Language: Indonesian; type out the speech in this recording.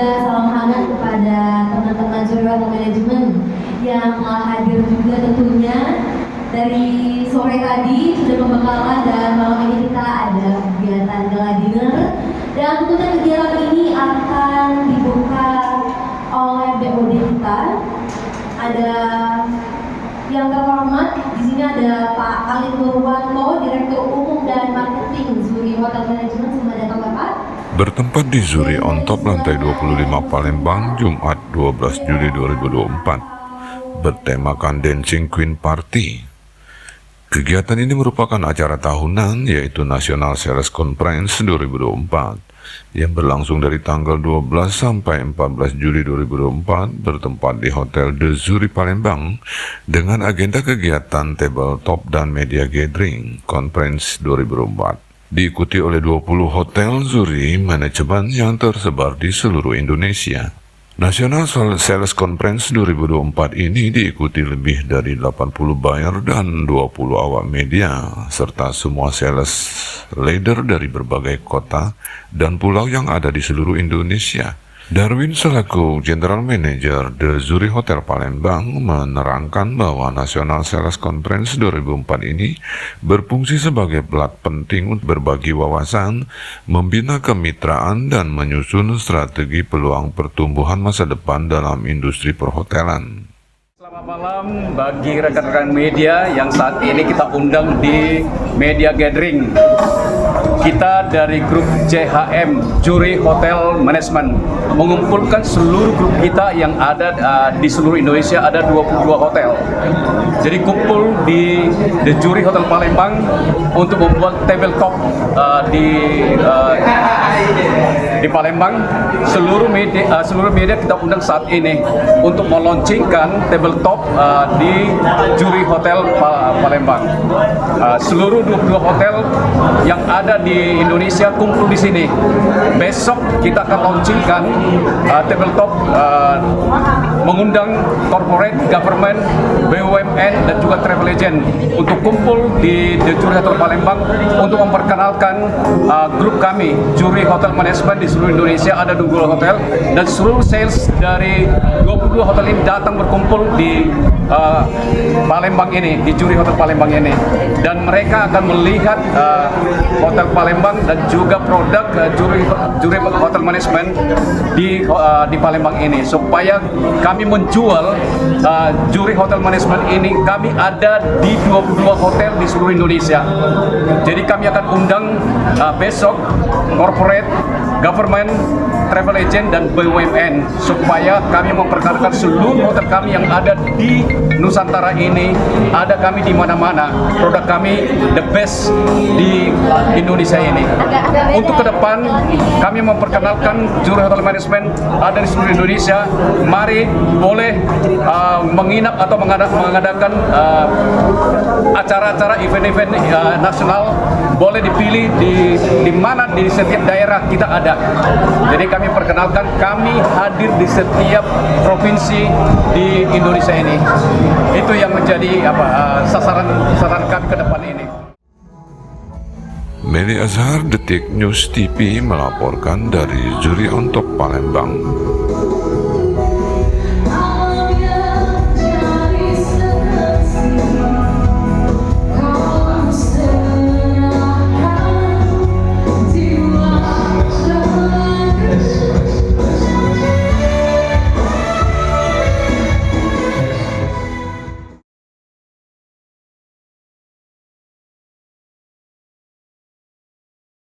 juga salam hangat kepada teman-teman Zuri Hotel Management yang hadir juga tentunya. Dari sore tadi sudah pembekalan dan malam ini kita ada kegiatan gala dinner, dan tentunya kegiatan ini akan dibuka oleh BOD kita. Ada yang terhormat di sini ada Pak Alit Nurwanto, Direktur Umum dan Marketing Zuri Hotel Management. Selamat datang Bapak. Bertempat di Zuri On Top lantai 25 Palembang, Jumat 12 Juli 2024, bertemakan Dancing Queen Party. Kegiatan ini merupakan acara tahunan, yaitu National Sales Conference 2024, yang berlangsung dari tanggal 12 sampai 14 Juli 2024 bertempat di Hotel The Zuri Palembang dengan agenda kegiatan tabletop dan media gathering Conference 2024. Diikuti oleh 20 hotel Zuri Management yang tersebar di seluruh Indonesia. National Sales Conference 2024 ini diikuti lebih dari 80 buyer dan 20 awak media, serta semua sales leader dari berbagai kota dan pulau yang ada di seluruh Indonesia. Darwin selaku General Manager The Zuri Hotel Palembang menerangkan bahwa National Sales Conference 2004 ini berfungsi sebagai plat penting untuk berbagi wawasan, membina kemitraan, dan menyusun strategi peluang pertumbuhan masa depan dalam industri perhotelan. Selamat malam bagi rekan-rekan media yang saat ini kita undang di media gathering. Kita dari grup CHM Zuri Hotel Management mengumpulkan seluruh grup kita yang ada di seluruh Indonesia, ada 22 hotel. Jadi kumpul di The Zuri Hotel Palembang untuk membuat tabletop di Palembang. Seluruh media kita undang saat ini untuk melaunchingkan tabletop di Zuri Hotel Palembang. Seluruh 22 hotel yang ada di Indonesia kumpul di sini. Besok kita akan launchingkan tabletop mengundang corporate, government, BUMN dan juga travel agent untuk kumpul di The Zuri Hotel Palembang untuk memperkenalkan grup kami Zuri Hotel Management di seluruh Indonesia. Ada 22 hotel dan seluruh sales dari 22 hotel ini datang berkumpul di Palembang ini, di Zuri Hotel Palembang ini, dan mereka akan melihat Hotel Palembang dan juga produk Zuri Hotel Management di Palembang ini, supaya kami menjual Zuri Hotel Management ini. Kami ada di 22 hotel di seluruh Indonesia. Jadi kami akan undang besok corporate, government, travel agent dan BUMN supaya kami memperkenalkan seluruh hotel kami yang ada di Nusantara ini. Ada kami di mana-mana, produk kami the best di Indonesia ini. Untuk ke depan kami memperkenalkan Zuri Hotel Management ada di seluruh Indonesia. Mari boleh menginap atau mengadakan acara-acara event-event nasional, boleh dipilih di mana di setiap daerah kita ada. Jadi kami perkenalkan, kami hadir di setiap provinsi di Indonesia ini. Itu yang menjadi sasaran kami ke depan ini. Meli Azhar, Detik News TV melaporkan dari Zuri On Top Palembang.